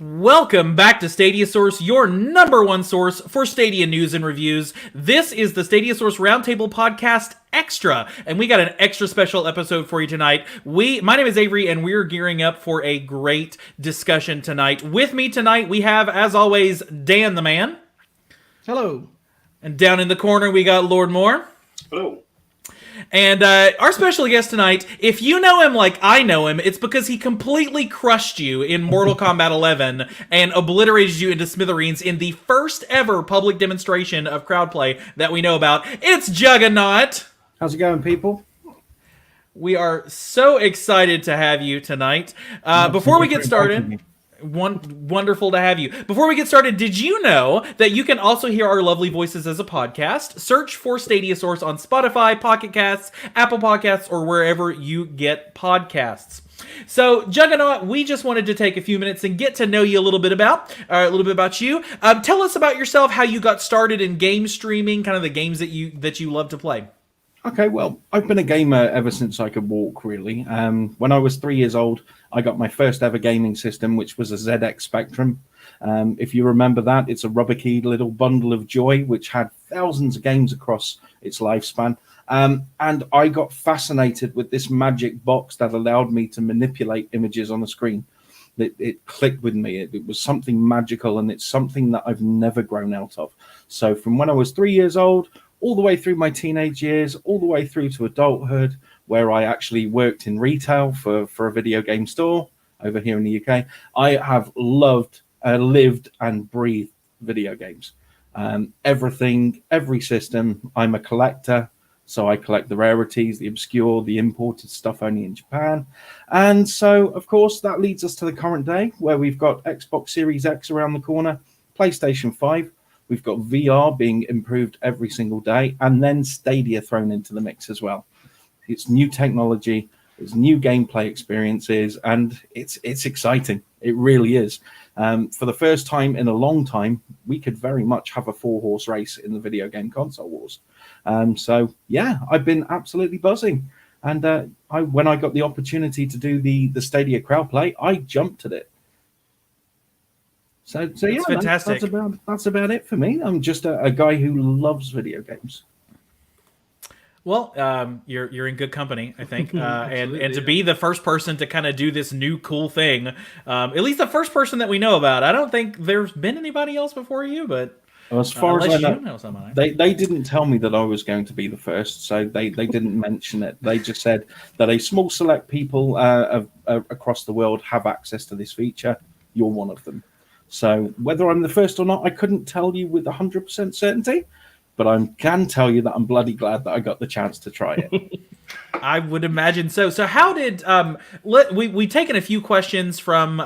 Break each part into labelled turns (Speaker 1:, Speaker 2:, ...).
Speaker 1: Welcome back to Stadia Source, your number one source for Stadia news and reviews. This is the Stadia Source Round Table podcast Xtra, and we got an extra special episode for you tonight. My name is Avery, and we're gearing up for a great discussion tonight. With me tonight, we have, as always, Dan the Man.
Speaker 2: Hello.
Speaker 1: And down in the corner, we got Lord Moore.
Speaker 3: Hello.
Speaker 1: And our special guest tonight, if you know him like I know him, it's because he completely crushed you in Mortal Kombat 11 and obliterated you into smithereens in the first ever public demonstration of crowd play that we know about. It's Juganawt.
Speaker 2: How's it going, people?
Speaker 1: We are so excited to have you tonight. Before we get started... Wonderful to have you. Before we get started, did you know that you can also hear our lovely voices as a podcast? Search for Stadia Source on Spotify, Pocket Casts, Apple Podcasts, or wherever you get podcasts. So, Juganawt, we just wanted to take a few minutes and get to know you a little bit about you. Tell us about yourself, how you got started in game streaming, kind of the games that you love to play.
Speaker 2: Okay, well, I've been a gamer ever since I could walk, really. When I was 3 years old, I got my first ever gaming system, which was a ZX Spectrum. If you remember that, it's a rubber-keyed little bundle of joy, which had thousands of games across its lifespan. And I got fascinated with this magic box that allowed me to manipulate images on the screen. It clicked with me. It was something magical, and it's something that I've never grown out of. So from when I was 3 years old, all the way through my teenage years, all the way through to adulthood, where I actually worked in retail for a video game store over here in the UK. I have lived and breathed video games. Everything, every system. I'm a collector, so I collect the rarities, the obscure, the imported stuff only in Japan. And so, of course, that leads us to the current day, where we've got Xbox Series X around the corner, PlayStation 5, we've got VR being improved every single day, and then Stadia thrown into the mix as well. It's new technology, it's new gameplay experiences, and it's exciting. It really is. For the first time in a long time, we could very much have a four-horse race in the video game console wars. So, yeah, I've been absolutely buzzing. And when I got the opportunity to do the Stadia crowd play, I jumped at it. So yeah,
Speaker 1: fantastic.
Speaker 2: That's about it for me. I'm just a guy who loves video games.
Speaker 1: Well, you're in good company, I think, and to be the first person to kind of do this new cool thing, at least the first person that we know about. I don't think there's been anybody else before you, but
Speaker 2: as far as I know
Speaker 1: someone,
Speaker 2: they didn't tell me that I was going to be the first, so they didn't mention it. They just said that a small select people across the world have access to this feature. You're one of them. So whether I'm the first or not, I couldn't tell you with 100% certainty, but I can tell you that I'm bloody glad that I got the chance to try it.
Speaker 1: I would imagine so. So how did we've taken a few questions from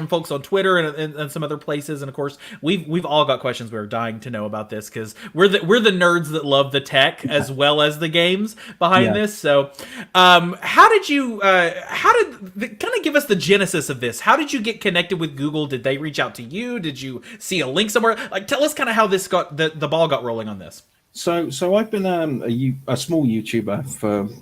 Speaker 1: folks on Twitter and some other places, and of course we've all got questions we're dying to know about this because we're the nerds that love the tech as well as the games behind this. So how did kind of give us the genesis of this? How did you get connected with Google? Did they reach out to you? Did you see a link somewhere? Like, tell us kind of how this got the ball got rolling on this.
Speaker 2: So I've been a small YouTuber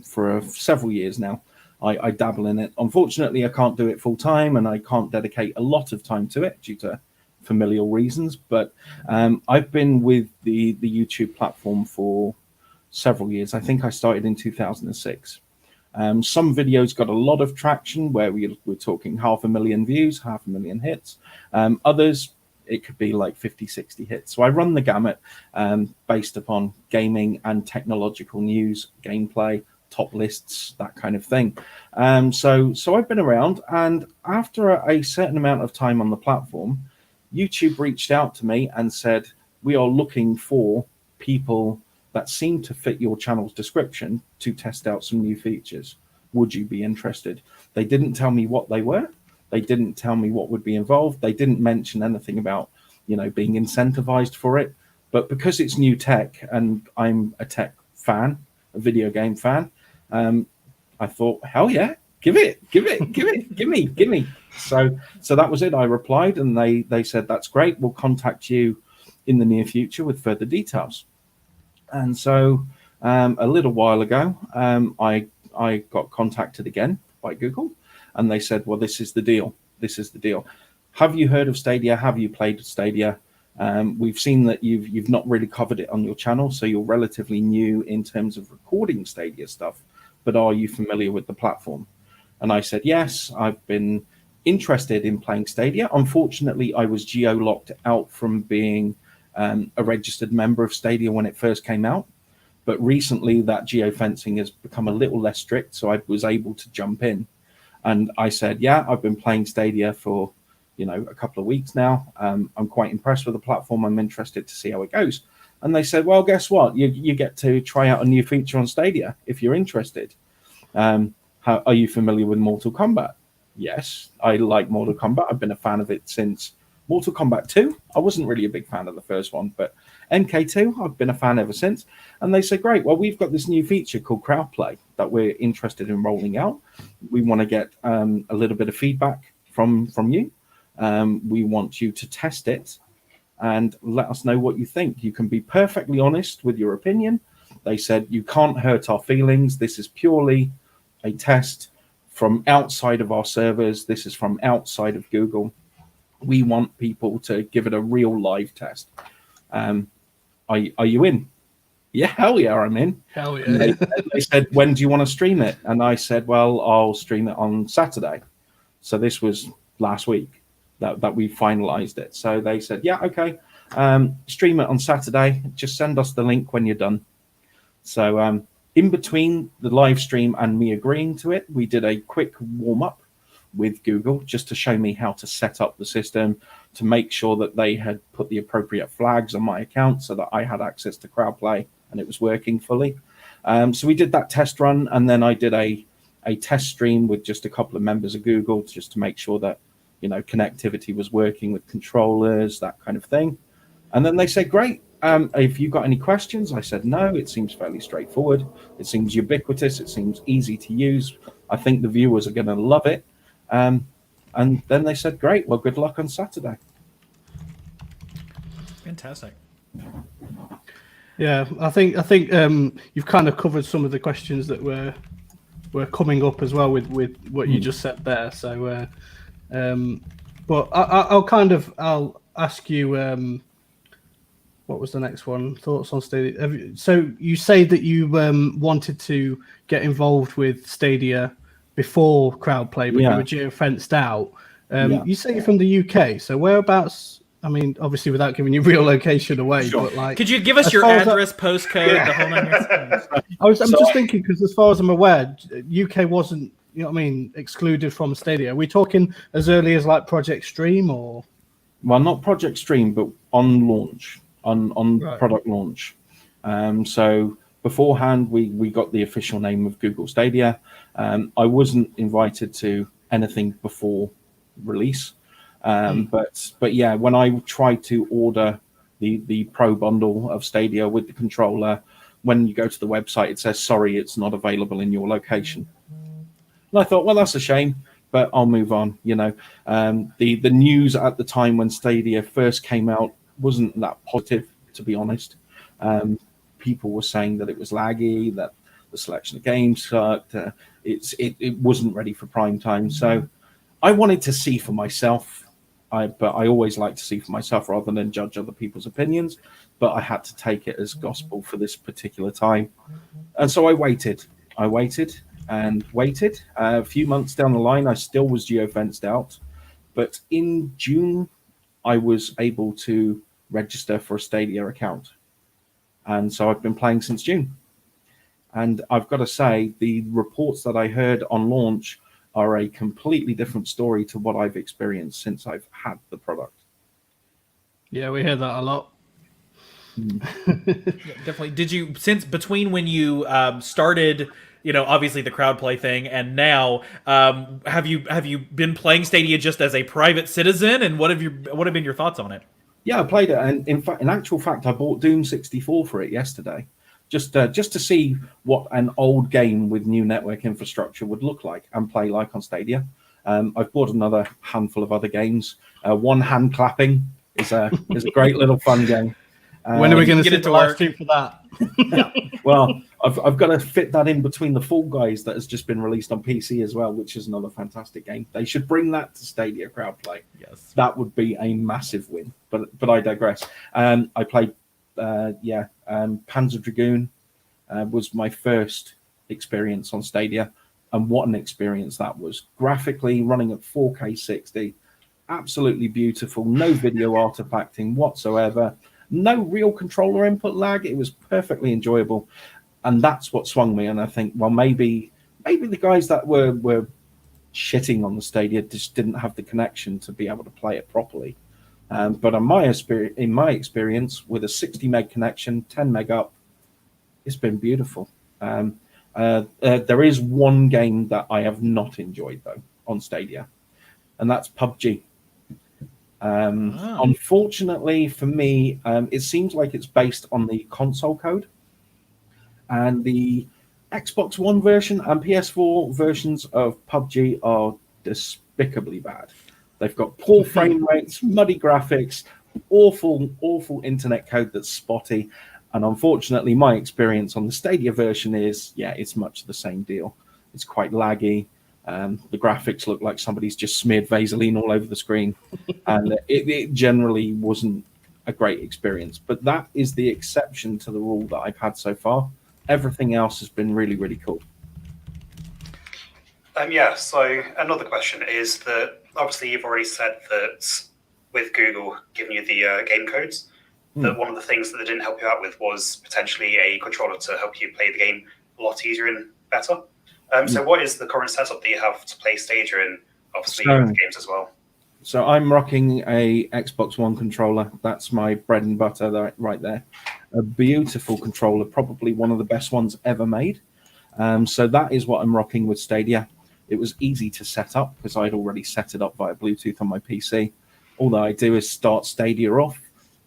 Speaker 2: for several years now. I dabble in it. Unfortunately, I can't do it full time, and I can't dedicate a lot of time to it due to familial reasons. But I've been with the YouTube platform for several years. I think I started in 2006. Some videos got a lot of traction, where we're talking 500,000 views, 500,000 hits. Others, it could be like 50, 60 hits. So I run the gamut based upon gaming and technological news, gameplay, top lists, that kind of thing. So I've been around, and after a certain amount of time on the platform, YouTube reached out to me and said, we are looking for people that seem to fit your channel's description to test out some new features. Would you be interested? They didn't tell me what they were. They didn't tell me what would be involved. They didn't mention anything about, being incentivized for it. But because it's new tech and I'm a tech fan, a video game fan, I thought, hell yeah, give me. So that was it. I replied, and they said, that's great. We'll contact you in the near future with further details. And so a little while ago, I got contacted again by Google. And they said, well, this is the deal. have you heard of Stadia? Have you played Stadia? We've seen that you've not really covered it on your channel, so you're relatively new in terms of recording Stadia stuff, but are you familiar with the platform? And I said, yes, I've been interested in playing Stadia. Unfortunately, I was geo-locked out from being a registered member of Stadia when it first came out. But recently that geofencing has become a little less strict, so I was able to jump in. And I said, yeah, I've been playing Stadia for, a couple of weeks now. I'm quite impressed with the platform. I'm interested to see how it goes. And they said, well, guess what? You get to try out a new feature on Stadia if you're interested. Are you familiar with Mortal Kombat? Yes, I like Mortal Kombat. I've been a fan of it since Mortal Kombat 2. I wasn't really a big fan of the first one, but MK2, I've been a fan ever since. And they said, great, well, we've got this new feature called crowd play that we're interested in rolling out. We want to get a little bit of feedback from you. We want you to test it and let us know what you think. You can be perfectly honest with your opinion. They said, you can't hurt our feelings. This is purely a test from outside of our servers. This is from outside of Google. We want people to give it a real live test. Are you in? Yeah, hell yeah, I'm in.
Speaker 3: Hell yeah.
Speaker 2: They said, when do you want to stream it? And I said, well, I'll stream it on Saturday. So this was last week that we finalized it. So they said, yeah, okay, stream it on Saturday. Just send us the link when you're done. So in between the live stream and me agreeing to it, we did a quick warm up with Google just to show me how to set up the system, to make sure that they had put the appropriate flags on my account so that I had access to CrowdPlay and it was working fully. So we did that test run, and then I did a test stream with just a couple of members of Google just to make sure that, connectivity was working with controllers, that kind of thing. And then they said, great. If you got any questions? I said, no, it seems fairly straightforward. It seems ubiquitous. It seems easy to use. I think the viewers are going to love it. And then they said, great, well, good luck on Saturday.
Speaker 1: Fantastic.
Speaker 3: Yeah, I think you've kind of covered some of the questions that were coming up as well with what you just said there. So, but I'll ask you. What was the next one? Thoughts on Stadia? So you say that you wanted to get involved with Stadia before crowdplay, but you were geo-fenced out. You say you're from the UK, so whereabouts? I mean, obviously, without giving your real location away, but like,
Speaker 1: could you give us your address, postcode, the whole nine?
Speaker 3: I'm just thinking, because as far as I'm aware, UK wasn't, excluded from Stadia. Are we talking as early as like Project Stream, or?
Speaker 2: Well, not Project Stream, but on launch, on
Speaker 3: Right.
Speaker 2: Product launch. So beforehand, we got the official name of Google Stadia. I wasn't invited to anything before release. But yeah, when I tried to order the Pro bundle of Stadia with the controller, when you go to the website, it says, sorry, it's not available in your location. And I thought, well, that's a shame, but I'll move on. The news at the time when Stadia first came out wasn't that positive, to be honest. People were saying that it was laggy, that the selection of games sucked. It wasn't ready for prime time. So I wanted to see for myself. But I always like to see for myself rather than judge other people's opinions. But I had to take it as gospel for this particular time. And so I waited and waited. A few months down the line, I still was geo-fenced out. But in June, I was able to register for a Stadia account. And so I've been playing since June. And I've got to say, the reports that I heard on launch are a completely different story to what I've experienced since I've had the product.
Speaker 3: Yeah, we hear that a lot.
Speaker 1: Definitely. Did you, since between when you started, obviously the crowd play thing, and now, have you been playing Stadia just as a private citizen, and what have been your thoughts on it?
Speaker 2: Yeah, I played it, and in actual fact, I bought Doom 64 for it yesterday. Just to see what an old game with new network infrastructure would look like and play like on Stadia. I've bought another handful of other games. One Hand Clapping is a great little fun game.
Speaker 3: When are we going to get into live stream for that?
Speaker 2: Yeah. Well, I've got to fit that in between the Fall Guys that has just been released on PC as well, which is another fantastic game. They should bring that to Stadia Crowdplay.
Speaker 1: Yes.
Speaker 2: That would be a massive win. But I digress. I played, Panzer Dragoon was my first experience on Stadia, and what an experience that was. Graphically running at 4K 60, absolutely beautiful. No video artifacting whatsoever. No real controller input lag. It was perfectly enjoyable. And that's what swung me. And I think, well, maybe the guys that were shitting on the Stadia just didn't have the connection to be able to play it properly. But in my experience, with a 60 meg connection, 10 meg up, it's been beautiful. There is one game that I have not enjoyed, though, on Stadia, and that's PUBG. Unfortunately for me, it seems like it's based on the console code. And the Xbox One version and PS4 versions of PUBG are despicably bad. They've got poor frame rates, muddy graphics, awful internet code that's spotty. And unfortunately, my experience on the Stadia version is, it's much the same deal. It's quite laggy. The graphics look like somebody's just smeared Vaseline all over the screen. And it generally wasn't a great experience. But that is the exception to the rule that I've had so far. Everything else has been really, really cool.
Speaker 4: So another question is that obviously you've already said that with Google giving you the game codes, that one of the things that they didn't help you out with was potentially a controller to help you play the game a lot easier and better. So what is the current setup that you have to play Stadia and obviously other games as well?
Speaker 2: So I'm rocking a Xbox One controller. That's my bread and butter right there. A beautiful controller, probably one of the best ones ever made. So that is what I'm rocking with Stadia. It was easy to set up because I'd already set it up via Bluetooth on my PC. All that I do is start Stadia off,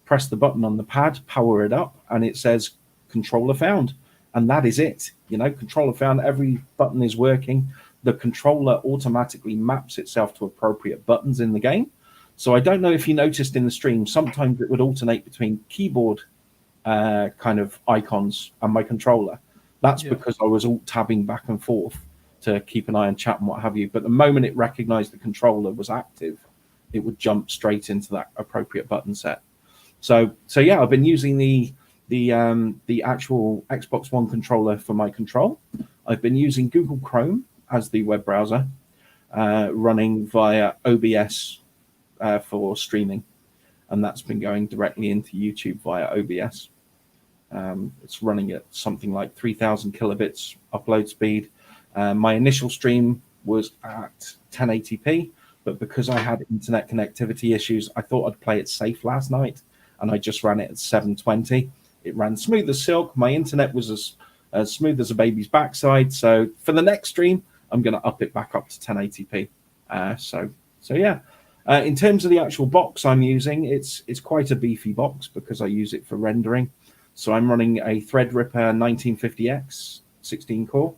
Speaker 2: press the button on the pad, power it up, and it says controller found. And that is it. Controller found, every button is working. The controller automatically maps itself to appropriate buttons in the game. So I don't know if you noticed in the stream, sometimes it would alternate between keyboard kind of icons and my controller. That's because I was alt tabbing back and forth to keep an eye on chat and what have you. But the moment it recognized the controller was active, it would jump straight into that appropriate button set. So I've been using the actual Xbox One controller for my control. I've been using Google Chrome as the web browser, running via OBS for streaming, and that's been going directly into YouTube via OBS. It's running at something like 3,000 kilobits upload speed. My initial stream was at 1080p, but because I had internet connectivity issues, I thought I'd play it safe last night, and I just ran it at 720. It ran smooth as silk. My internet was as smooth as a baby's backside. So for the next stream, I'm going to up it back up to 1080p. In terms of the actual box I'm using, it's quite a beefy box because I use it for rendering. So I'm running a Threadripper 1950X 16 core,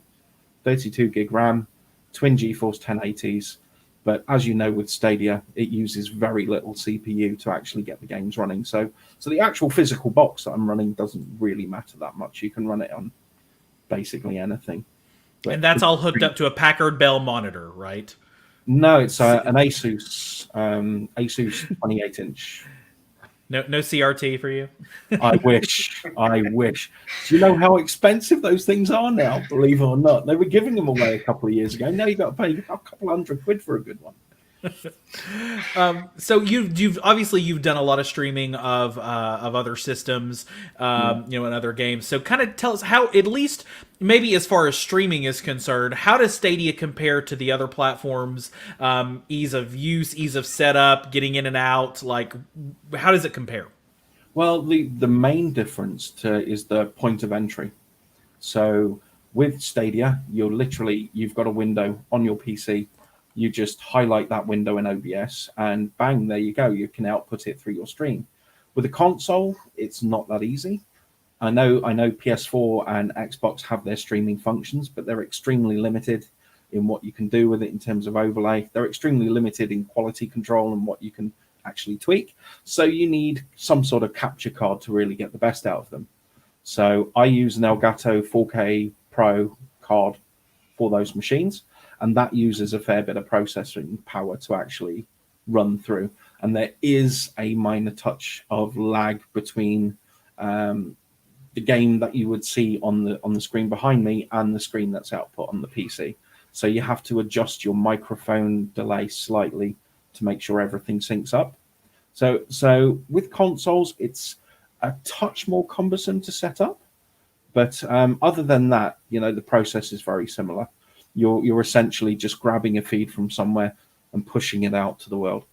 Speaker 2: 32 gig RAM, twin GeForce 1080s. But as you know, with Stadia, it uses very little CPU to actually get the games running. So the actual physical box that I'm running doesn't really matter that much. You can run it on basically anything. But
Speaker 1: and that's all hooked up to a Packard Bell monitor, right?
Speaker 2: No, it's an Asus 28-inch.
Speaker 1: No CRT for you?
Speaker 2: I wish. Do you know how expensive those things are now? Believe it or not, they were giving them away a couple of years ago. Now you got to pay a couple £100 for a good one.
Speaker 1: So you've obviously done a lot of streaming of other systems, and other games. So kind of tell us how, at least maybe as far as streaming is concerned, how does Stadia compare to the other platforms? Ease of use, ease of setup, getting in and out. Like, how does it compare?
Speaker 2: Well, the main difference is the point of entry. So with Stadia, you've got a window on your PC. You just highlight that window in OBS and bang, there you go. You can output it through your stream. With a console, it's not that easy. I know PS4 and Xbox have their streaming functions, but they're extremely limited in what you can do with it in terms of overlay. They're extremely limited in quality control and what you can actually tweak. So you need some sort of capture card to really get the best out of them. So I use an Elgato 4K Pro card for those machines, and that uses a fair bit of processing power to actually run through. And there is a minor touch of lag between the game that you would see on the screen behind me and the screen that's output on the PC. So you have to adjust your microphone delay slightly to make sure everything syncs up. So with consoles, it's a touch more cumbersome to set up, but other than that, the process is very similar. You're essentially just grabbing a feed from somewhere and pushing it out to the world.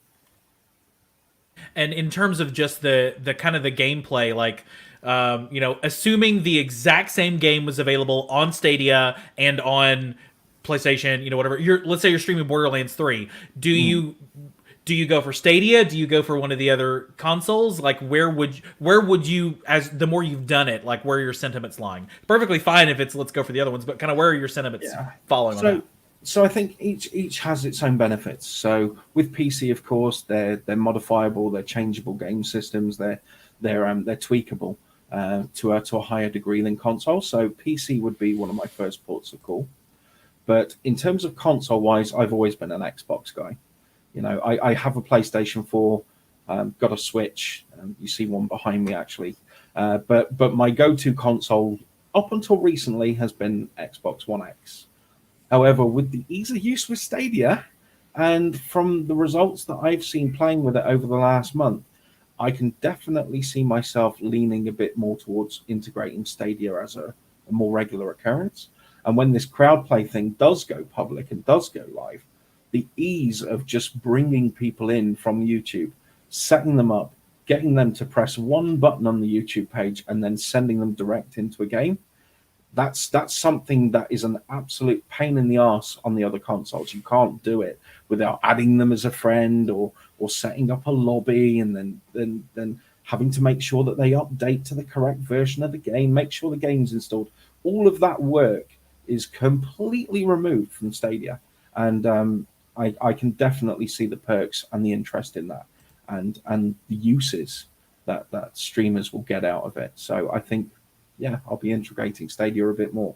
Speaker 1: And in terms of just the kind of the gameplay, like, assuming the exact same game was available on Stadia and on PlayStation, whatever. Let's say you're streaming Borderlands 3. Do you go for Stadia? Do you go for one of the other consoles? Like, where would you, as the more you've done it, like, where are your sentiments lying? Perfectly fine if it's let's go for the other ones, but kind of where are your sentiments following on that?
Speaker 2: So I think each has its own benefits. So with PC, of course, they're modifiable, they're changeable game systems, they're tweakable to a higher degree than console. So PC would be one of my first ports of call. But in terms of console wise, I've always been an Xbox guy. I have a PlayStation 4, got a Switch. You see one behind me actually. But my go-to console up until recently has been Xbox One X. However, with the ease of use with Stadia, and from the results that I've seen playing with it over the last month, I can definitely see myself leaning a bit more towards integrating Stadia as a more regular occurrence. And when this crowd play thing does go public and does go live, the ease of just bringing people in from YouTube, setting them up, getting them to press one button on the YouTube page and then sending them direct into a game, that's something that is an absolute pain in the arse on the other consoles. You can't do it without adding them as a friend or setting up a lobby and then having to make sure that they update to the correct version of the game, make sure the game's installed. All of that work is completely removed from Stadia. And I can definitely see the perks and the interest in that and the uses that streamers will get out of it. So I think, I'll be integrating Stadia a bit more.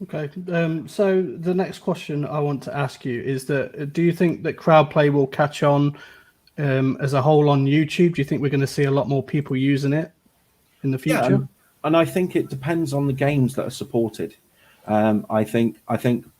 Speaker 3: Okay. So the next question I want to ask you is that do you think that crowd play will catch on as a whole on YouTube? Do you think we're going to see a lot more people using it in the future?
Speaker 2: Yeah, and I think it depends on the games that are supported. I think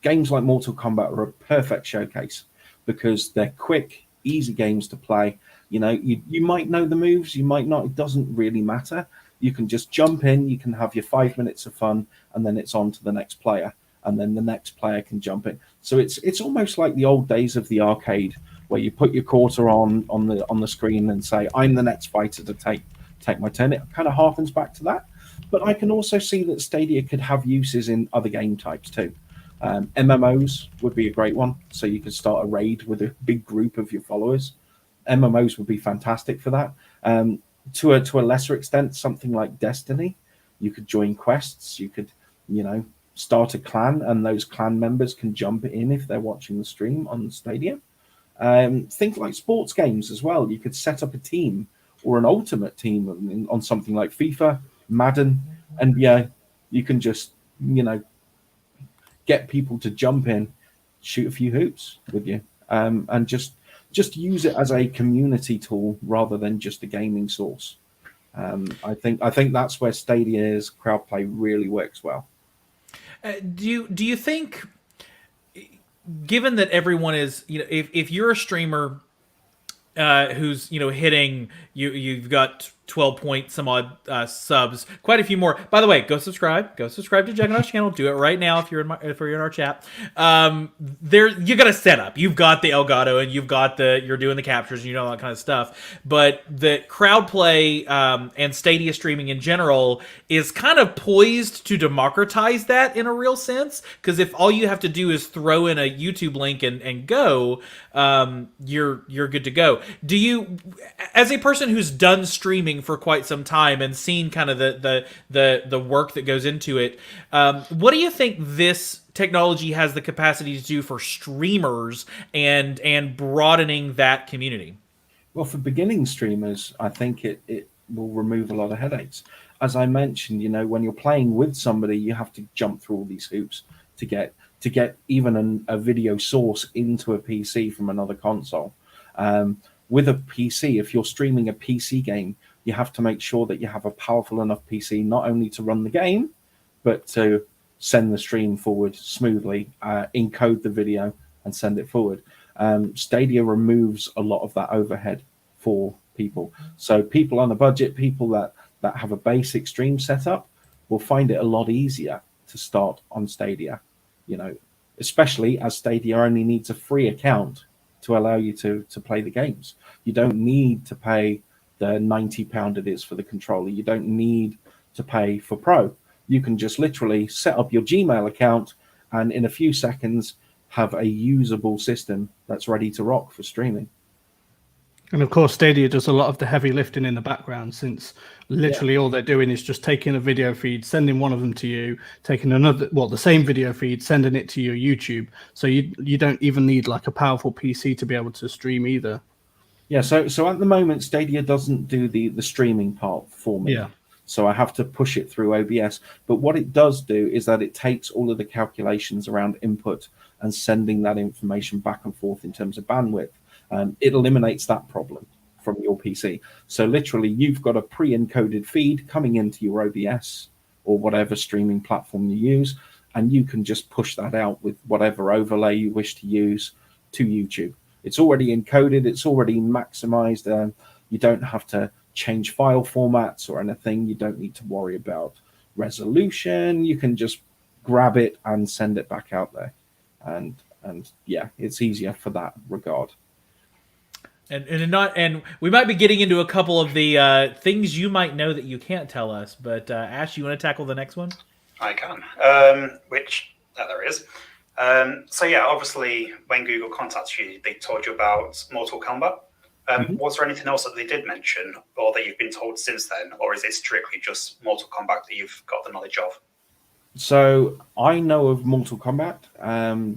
Speaker 2: games like Mortal Kombat are a perfect showcase because they're quick, easy games to play. You might know the moves, you might not. It doesn't really matter. You can just jump in, you can have your 5 minutes of fun, and then it's on to the next player, and then the next player can jump in. So it's almost like the old days of the arcade where you put your quarter on the screen and say, I'm the next fighter to take my turn. It kind of harkens back to that. But I can also see that Stadia could have uses in other game types too. MMOs would be a great one. So you could start a raid with a big group of your followers. MMOs would be fantastic for that. To a lesser extent, something like Destiny, you could join quests. You could, start a clan, and those clan members can jump in if they're watching the stream on Stadia. Think like sports games as well. You could set up a team or an ultimate team on something like FIFA, Madden, NBA. You can just, get people to jump in, shoot a few hoops with you, and just use it as a community tool rather than just a gaming source. I think that's where Stadia's crowd play really works well.
Speaker 1: Do you think, given that everyone is, if you're a streamer who's hitting you've got 12 point some odd subs, quite a few more. By the way, go subscribe to Juganawt's channel. Do it right now if you're in our chat. There you got a setup. You've got the Elgato and you've got you're doing the captures and all that kind of stuff. But the crowd play and Stadia streaming in general is kind of poised to democratize that in a real sense, because if all you have to do is throw in a YouTube link and go, you're good to go. Do you, as a person who's done streaming for quite some time and seen kind of the work that goes into it, what do you think this technology has the capacity to do for streamers and broadening that community?
Speaker 2: Well, for beginning streamers, I think it will remove a lot of headaches. As I mentioned, when you're playing with somebody, you have to jump through all these hoops to get even a video source into a PC from another console. With a PC, if you're streaming a PC game, you have to make sure that you have a powerful enough PC not only to run the game, but to send the stream forward smoothly, encode the video, and send it forward. Stadia removes a lot of that overhead for people. So people on a budget, people that have a basic stream setup, will find it a lot easier to start on Stadia. Especially as Stadia only needs a free account to allow you to play the games. You don't need to pay the £90 it is for the controller. You don't need to pay for Pro. You can just literally set up your Gmail account and in a few seconds have a usable system that's ready to rock for streaming.
Speaker 3: And of course, Stadia does a lot of the heavy lifting in the background, since literally all they're doing is just taking a video feed, sending one of them to you, taking the same video feed, sending it to your YouTube. So you don't even need like a powerful PC to be able to stream either.
Speaker 2: Yeah, so at the moment, Stadia doesn't do the streaming part for me.
Speaker 3: Yeah.
Speaker 2: So I have to push it through OBS. But what it does do is that it takes all of the calculations around input and sending that information back and forth in terms of bandwidth. It eliminates that problem from your PC. So literally, you've got a pre-encoded feed coming into your OBS or whatever streaming platform you use, and you can just push that out with whatever overlay you wish to use to YouTube. It's already encoded. It's already maximized. You don't have to change file formats or anything. You don't need to worry about resolution. You can just grab it and send it back out there. And yeah, it's easier for that regard.
Speaker 1: And we might be getting into a couple of the things you might know that you can't tell us, but Ash, you want to tackle the next one?
Speaker 4: I can. There is. So yeah, obviously, when Google contacts you, they told you about Mortal Kombat. Was there anything else that they did mention, or that you've been told since then, or is it strictly just Mortal Kombat that you've got the knowledge of?
Speaker 2: So I know of Mortal Kombat.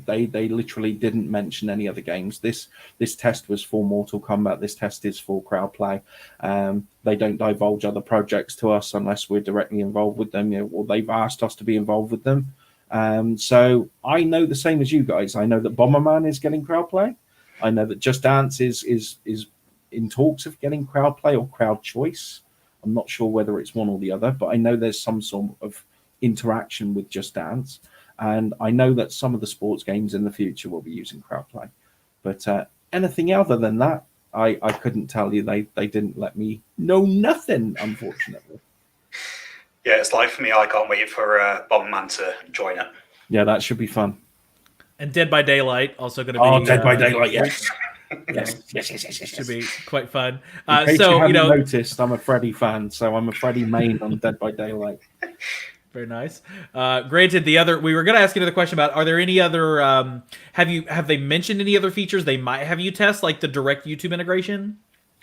Speaker 2: They literally didn't mention any other games. This test was for Mortal Kombat. This test is for crowd play. They don't divulge other projects to us unless we're directly involved with them, or they've asked us to be involved with them. So I know the same as you guys. I know that Bomberman is getting crowd play. I know that Just Dance is in talks of getting crowd play or crowd choice. I'm not sure whether it's one or the other, but I know there's some sort of interaction with Just Dance, and I know that some of the sports games in the future will be using crowd play. But anything other than that, I couldn't tell you. They didn't let me know nothing, unfortunately.
Speaker 4: Yeah, it's like for me, I can't wait for Bomberman to join it.
Speaker 2: Yeah, that should be fun.
Speaker 1: And Dead by Daylight also going to be.
Speaker 2: Dead by Daylight, yes. Yes.
Speaker 1: Should be quite fun.
Speaker 2: In case
Speaker 1: So
Speaker 2: you haven't noticed, I'm a Freddy fan, so I'm a Freddy main on Dead by Daylight.
Speaker 1: Very nice. Granted, we were going to ask you another question about, are there any other, have they mentioned any other features they might have you test, like the direct YouTube integration?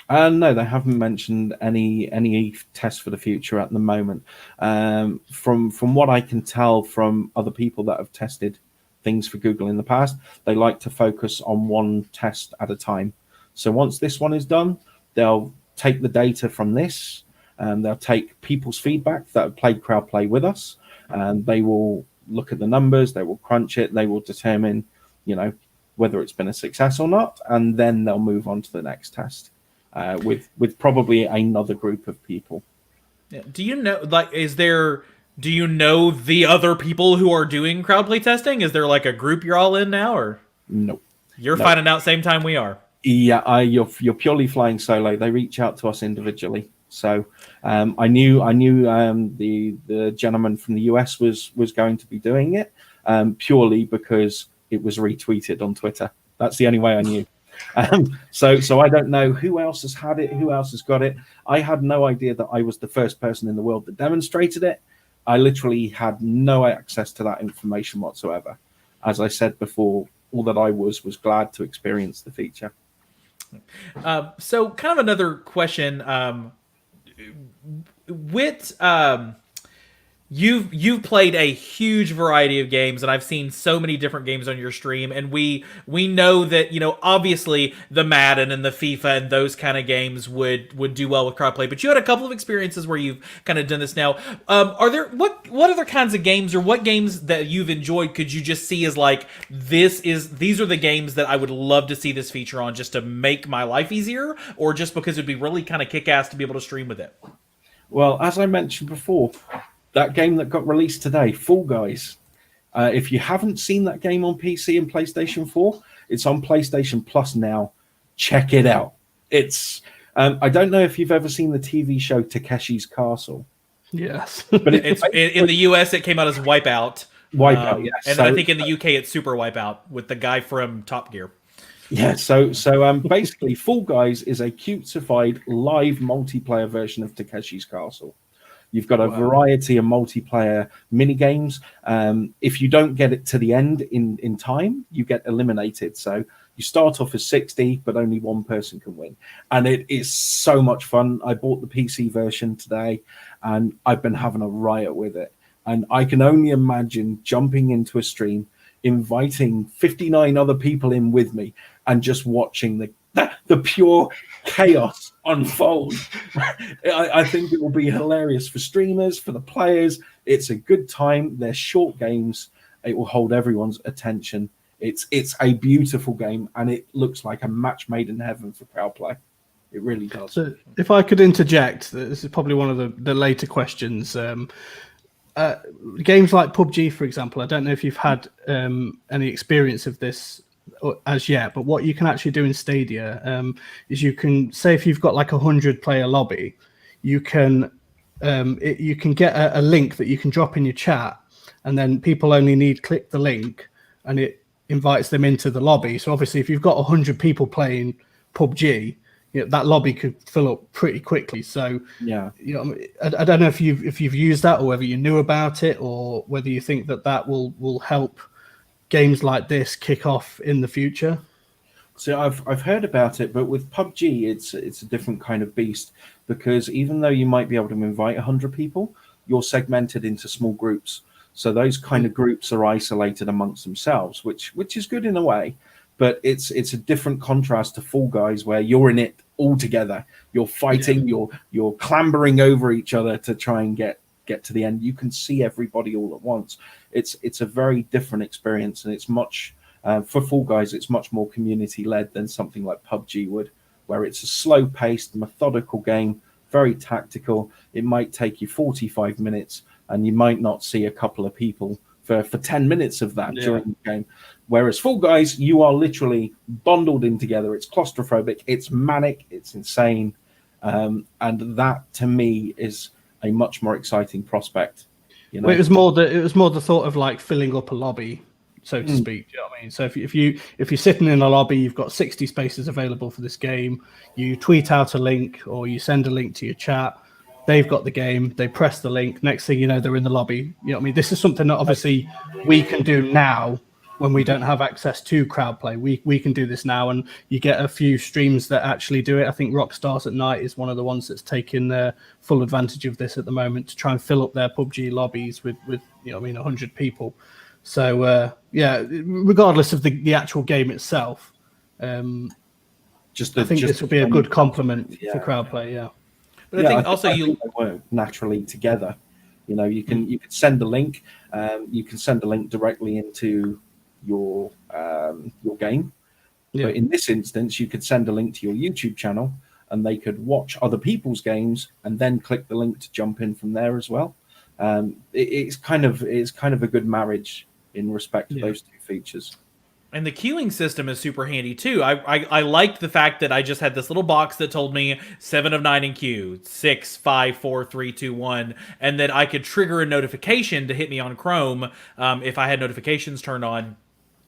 Speaker 2: No, they haven't mentioned any tests for the future at the moment. From what I can tell from other people that have tested things for Google in the past, they like to focus on one test at a time. So once this one is done, they'll take the data from this, and they'll take people's feedback that have played crowd play with us, and they will look at the numbers, they will crunch it, they will determine, whether it's been a success or not, and then they'll move on to the next test with probably another group of people.
Speaker 1: Yeah. Do you know, do you know the other people who are doing crowd play testing? Is there like a group you're all in now, or
Speaker 2: no?
Speaker 1: You're finding out same time we are.
Speaker 2: Yeah, you're purely flying solo. They reach out to us individually. So I knew the gentleman from the US was going to be doing it purely because it was retweeted on Twitter. That's the only way I knew. So I don't know who else has had it, who else has got it. I had no idea that I was the first person in the world that demonstrated it. I literally had no access to that information whatsoever. As I said before, all that I was glad to experience the feature.
Speaker 1: So kind of another question, with You've played a huge variety of games, and I've seen so many different games on your stream, and we know that, you know, obviously the Madden and the FIFA and those kind of games would do well with crowdplay, but you had a couple of experiences where you've kind of done this now. Are there what other kinds of games, or what games that you've enjoyed could you just see as like, these are the games that I would love to see this feature on, just to make my life easier, or just because it'd be really kind of kick-ass to be able to stream with it?
Speaker 2: Well, as I mentioned before, that game that got released today, Fall Guys. If you haven't seen that game on PC and PlayStation 4, it's on PlayStation Plus now. Check it out. It's I don't know if you've ever seen the TV show Takeshi's Castle.
Speaker 3: Yes.
Speaker 2: But
Speaker 1: It's in the US it came out as Wipeout.
Speaker 2: Wipeout, yes.
Speaker 1: And then I think in the UK it's Super Wipeout with the guy from Top Gear.
Speaker 2: Yeah, so basically Fall Guys is a cutesified live multiplayer version of Takeshi's Castle. You've got a variety of multiplayer mini games. If you don't get it to the end in time, you get eliminated. So you start off as 60, but only one person can win. And it is so much fun. I bought the PC version today, and I've been having a riot with it. And I can only imagine jumping into a stream, inviting 59 other people in with me, and just watching the pure chaos unfold. I think it will be hilarious for streamers, for the players. It's a good time. They're short games. It will hold everyone's attention. It's a beautiful game, and it looks like a match made in heaven for crowd play. It really does.
Speaker 3: So if I could interject, this is probably one of the later questions. Games like PUBG, for example, I don't know if you've had any experience of this as yet, but what you can actually do in Stadia is you can say, if you've got like 100-player lobby, you can get a link that you can drop in your chat, and then people only need click the link, and it invites them into the lobby. So obviously, if you've got 100 people playing PUBG, you know, that lobby could fill up pretty quickly. So
Speaker 2: yeah,
Speaker 3: you know, I don't know if you've used that, or whether you knew about it, or whether you think that will help games like this kick off in the future.
Speaker 2: So I've heard about it, but with PUBG, it's a different kind of beast, because even though you might be able to invite 100 people, you're segmented into small groups. So those kind of groups are isolated amongst themselves, which is good in a way. But it's a different contrast to Fall Guys, where you're in it all together. You're fighting, you're clambering over each other to try and get to the end. You can see everybody all at once. It's a very different experience, and it's much for Fall Guys, it's much more community led than something like PUBG would, where it's a slow paced, methodical game, very tactical. It might take you 45 minutes, and you might not see a couple of people for 10 minutes of that during the game. Whereas Fall Guys, you are literally bundled in together. It's claustrophobic, it's manic, it's insane. And that to me is a much more exciting prospect. You know?
Speaker 3: Well, it was more the thought of like filling up a lobby, so to speak. Do you know what I mean? So if you're sitting in a lobby, you've got 60 spaces available for this game. You tweet out a link, or you send a link to your chat. They've got the game. They press the link. Next thing you know, they're in the lobby. You know what I mean? This is something that obviously we can do now when we don't have access to crowd play. We can do this now, and you get a few streams that actually do it. I think Rockstars at Night is one of the ones that's taking full advantage of this at the moment to try and fill up their PUBG lobbies with you know what I mean, 100 people. So yeah, regardless of the actual game itself, I think this will be a good complement for crowd play. Yeah.
Speaker 1: But I think also
Speaker 2: they work naturally together. You know, you can send a link. You can send a link directly into your game. Yeah. But in this instance, you could send a link to your YouTube channel, and they could watch other people's games and then click the link to jump in from there as well. It's kind of a good marriage in respect to those two features.
Speaker 1: And the queuing system is super handy too. I liked the fact that I just had this little box that told me 7 of 9 in queue, 6, 5, 4, 3, 2, 1, and that I could trigger a notification to hit me on Chrome if I had notifications turned on.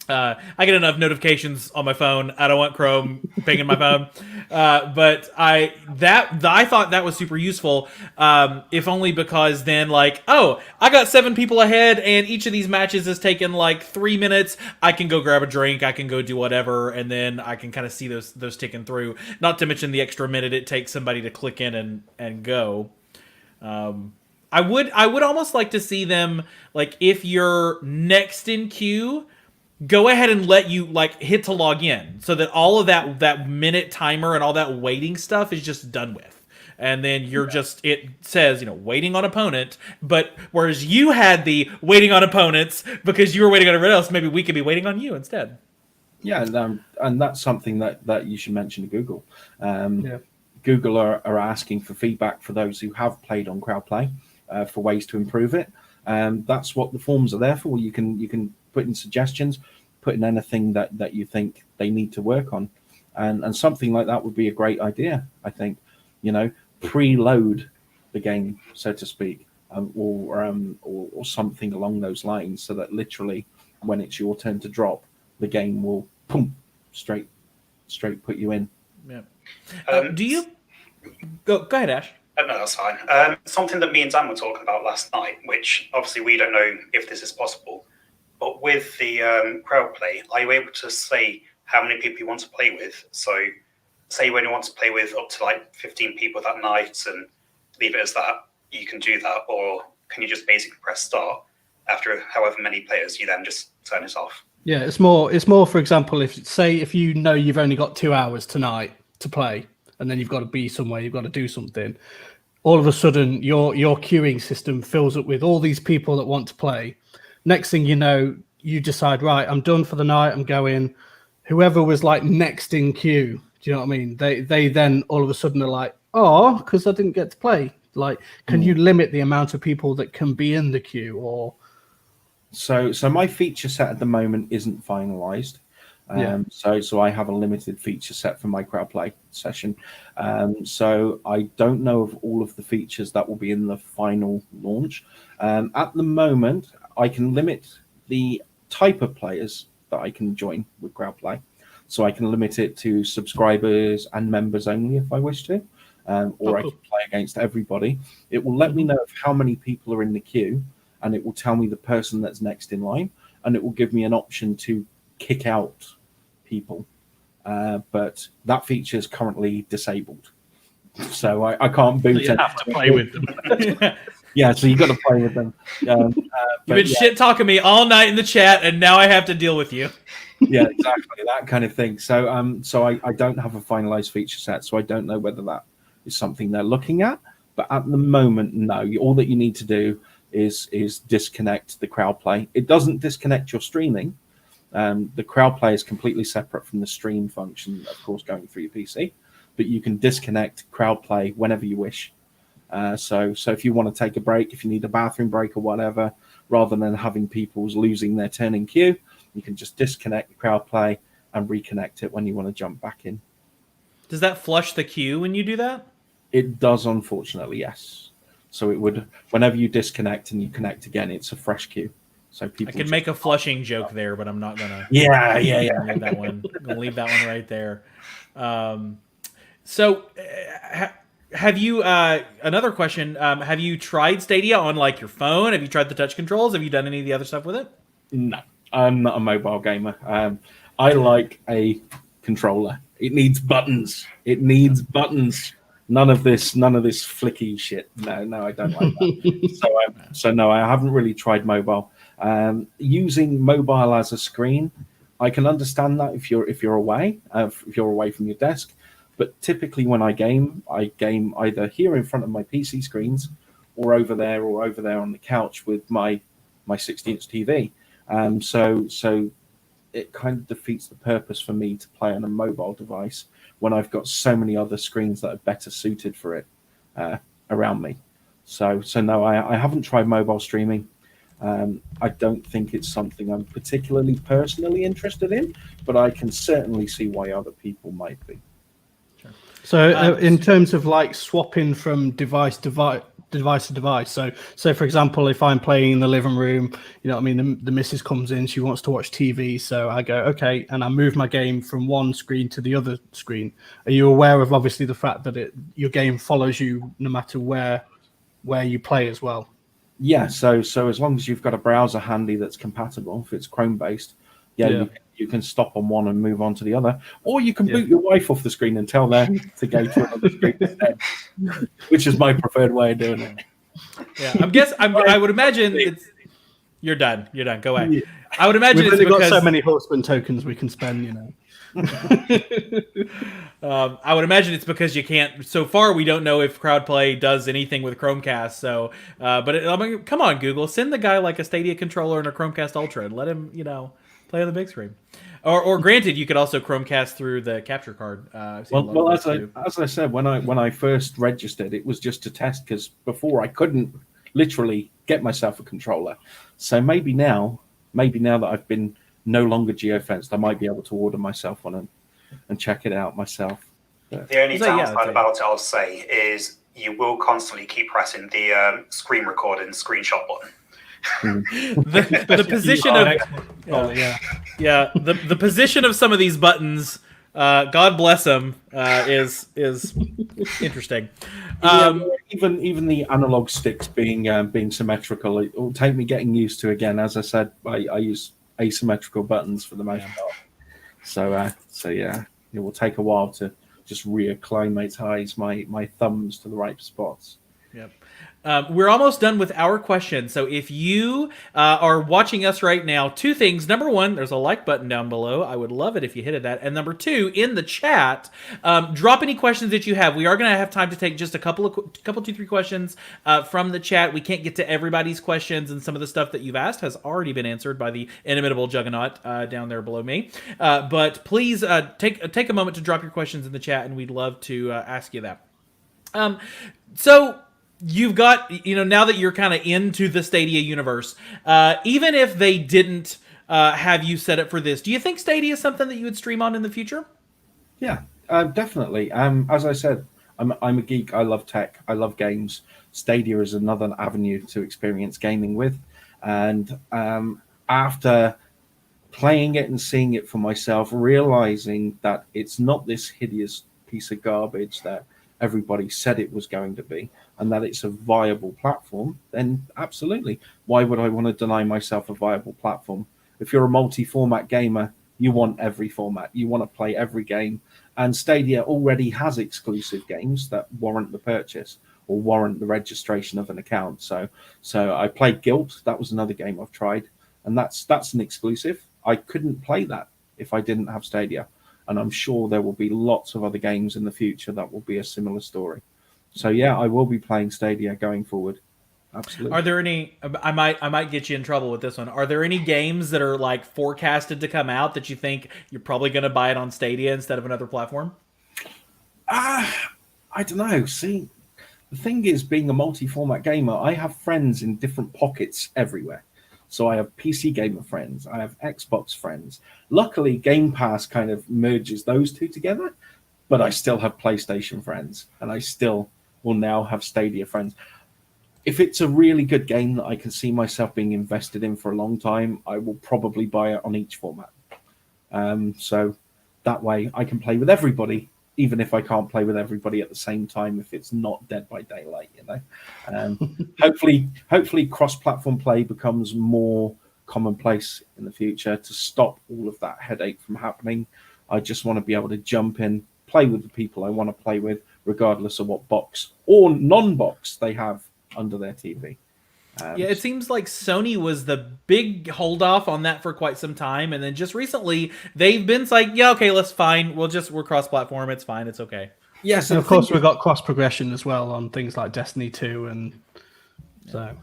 Speaker 1: I get enough notifications on my phone. I don't want Chrome pinging my phone. But I thought that was super useful. If only because then like, oh, I got 7 people ahead, and each of these matches has taken like 3 minutes. I can go grab a drink. I can go do whatever, and then I can kind of see those ticking through. Not to mention the extra minute it takes somebody to click in and go. I would almost like to see them, like, if you're next in queue, go ahead and let you like hit to log in, so that all of that minute timer and all that waiting stuff is just done with. And then you're just, it says, waiting on opponent, but whereas you had the waiting on opponents because you were waiting on everyone else, maybe we could be waiting on you instead.
Speaker 2: Yeah, and that's something that you should mention to Google. Google are asking for feedback for those who have played on crowd play, for ways to improve it. That's what the forums are there for. You can put in suggestions, put in anything that you think they need to work on, and something like that would be a great idea. I think, preload the game, so to speak, or something along those lines, so that literally when it's your turn to drop, the game will straight put you in.
Speaker 1: Yeah. Do you go ahead, Ash?
Speaker 4: No, that's fine. Something that me and Dan were talking about last night, which obviously we don't know if this is possible, but with the crowd play, are you able to say how many people you want to play with? So say you only want to play with up to like 15 people that night and leave it as that, you can do that, or can you just basically press start after however many players, you then just turn it off?
Speaker 3: Yeah, it's more, for example, if you know you've only got 2 hours tonight to play, and then you've got to be somewhere, you've got to do something, all of a sudden your queuing system fills up with all these people that want to play. Next thing you know, you decide, right, I'm done for the night, I'm going. Whoever was like next in queue, do you know what I mean? They then all of a sudden are like, oh, because I didn't get to play. Like, can you limit the amount of people that can be in the queue? Or
Speaker 2: so my feature set at the moment isn't finalized. So I have a limited feature set for my crowd play session. So I don't know of all of the features that will be in the final launch. At the moment, I can limit the type of players that I can join with crowd play. So I can limit it to subscribers and members only if I wish to, or I can play against everybody. It will let me know of how many people are in the queue, and it will tell me the person that's next in line, and it will give me an option to kick out people. But that feature is currently disabled, so I can't boot.
Speaker 3: You have to play with them.
Speaker 2: Yeah, so you've got to play with them.
Speaker 1: You've been shit talking me all night in the chat, and now I have to deal with you.
Speaker 2: Yeah, exactly, that kind of thing. So I don't have a finalized feature set, so I don't know whether that is something they're looking at. But at the moment, no. All that you need to do is disconnect the crowd play. It doesn't disconnect your streaming. The crowd play is completely separate from the stream function, of course, going through your PC. But you can disconnect crowd play whenever you wish. So if you want to take a break, if you need a bathroom break or whatever, rather than having people losing their turn in queue, you can just disconnect the crowd play and reconnect it when you want to jump back in.
Speaker 1: Does that flush the queue when you do that?
Speaker 2: It does, unfortunately, yes. So it would, whenever you disconnect and you connect again, it's a fresh queue. So people.
Speaker 1: I could make a flushing joke there, but I'm not gonna.
Speaker 2: Yeah.
Speaker 1: Leave that one. I'm gonna leave that one right there. Have you? Another question. Have you tried Stadia on like your phone? Have you tried the touch controls? Have you done any of the other stuff with it?
Speaker 2: No, I'm not a mobile gamer. I like a controller. It needs buttons. None of this flicky shit. No, I don't like that. So no, I haven't really tried mobile. Using mobile as a screen, I can understand that if you're away from your desk. But typically when I game either here in front of my PC screens, or over there on the couch with my 60-inch TV. So it kind of defeats the purpose for me to play on a mobile device when I've got so many other screens that are better suited for it around me. So no, I haven't tried mobile streaming. I don't think it's something I'm particularly personally interested in, but I can certainly see why other people might be.
Speaker 3: So in terms of like swapping from device to device, so for example, if I'm playing in the living room, you know what I mean, the missus comes in, she wants to watch TV, so I go, okay, and I move my game from one screen to the other screen. Are you aware of obviously the fact that your game follows you no matter where you play as well? Yeah,
Speaker 2: so as long as you've got a browser handy that's compatible, if it's Chrome based, you can stop on one and move on to the other, or you can boot your wife off the screen and tell them to go to another screen instead, which is my preferred way of doing it.
Speaker 1: Yeah, I would imagine it's. You're done. You're done. Go away.
Speaker 3: Yeah.
Speaker 1: I would imagine
Speaker 3: We've
Speaker 1: it's
Speaker 3: only got
Speaker 1: because
Speaker 3: so many horseman tokens we can spend, you know.
Speaker 1: I would imagine it's because you can't. So far, we don't know if CrowdPlay does anything with Chromecast. So, I mean, come on, Google, send the guy like a Stadia controller and a Chromecast Ultra and let him, play on the big screen. Or granted, you could also Chromecast through the capture card. I've seen a lot of those too.
Speaker 2: As I said, when I first registered, it was just to test because before I couldn't literally get myself a controller. So maybe now that I've been no longer geofenced, I might be able to order myself one and check it out myself.
Speaker 4: The only downside about it, I'll say, is you will constantly keep pressing the screen recording screenshot button.
Speaker 1: the position of the position of some of these buttons, God bless them, is interesting.
Speaker 2: Even the analog sticks being symmetrical, it will take me getting used to. Again, as I said, I use asymmetrical buttons for the most part. So yeah, it will take a while to just reacclimatize my thumbs to the right spots.
Speaker 1: Yep. We're almost done with our questions. So if you are watching us right now, two things. Number one, there's a like button down below. I would love it if you hit that. And number two, in the chat, drop any questions that you have. We are going to have time to take just a couple, 2-3 questions from the chat. We can't get to everybody's questions, and some of the stuff that you've asked has already been answered by the inimitable Juganawt down there below me. But please take a moment to drop your questions in the chat, and we'd love to ask you that. So you've got, now that you're kind of into the Stadia universe, even if they didn't have you set up for this, do you think Stadia is something that you would stream on in the future?
Speaker 2: Yeah, definitely. As I said, I'm a geek. I love tech. I love games. Stadia is another avenue to experience gaming with. And after playing it and seeing it for myself, realizing that it's not this hideous piece of garbage that everybody said it was going to be, and that it's a viable platform, then absolutely. Why would I want to deny myself a viable platform? If you're a multi-format gamer, you want every format. You want to play every game. And Stadia already has exclusive games that warrant the purchase or warrant the registration of an account. So I played Guilt. That was another game I've tried. And that's an exclusive. I couldn't play that if I didn't have Stadia. And I'm sure there will be lots of other games in the future that will be a similar story. So yeah, I will be playing Stadia going forward. Absolutely.
Speaker 1: Are there any? I might get you in trouble with this one. Are there any games that are like forecasted to come out that you think you're probably going to buy it on Stadia instead of another platform?
Speaker 2: I don't know. See, the thing is, being a multi-format gamer, I have friends in different pockets everywhere. So I have PC gamer friends, I have Xbox friends. Luckily, Game Pass kind of merges those two together, but I still have PlayStation friends, and I still will now have Stadia friends. If it's a really good game that I can see myself being invested in for a long time, I will probably buy it on each format. So that way I can play with everybody, even if I can't play with everybody at the same time, if it's not Dead by Daylight, Hopefully cross-platform play becomes more commonplace in the future to stop all of that headache from happening. I just want to be able to jump in, play with the people I want to play with, regardless of what box or non-box they have under their TV.
Speaker 1: It seems like Sony was the big holdoff on that for quite some time, and then just recently they've been like, yeah, okay, let's fine. We're cross-platform. It's fine. It's okay.
Speaker 3: Yes, and of course we've got cross progression as well on things like Destiny 2, and so.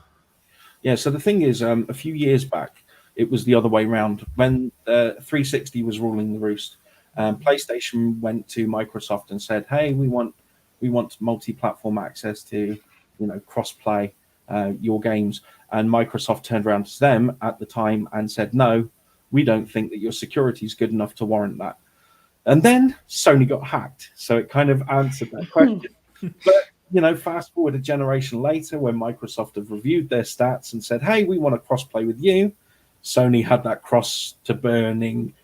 Speaker 3: Yeah.
Speaker 2: So the thing is, a few years back, it was the other way around. When 360 was ruling the roost, PlayStation went to Microsoft and said, "Hey, we want multi-platform access to, cross-play your games." And Microsoft turned around to them at the time and said, "No, we don't think that your security is good enough to warrant that." And then Sony got hacked, so it kind of answered that question. But fast forward a generation later, when Microsoft have reviewed their stats and said, "Hey, we want to cross-play with you," Sony had that cross to burn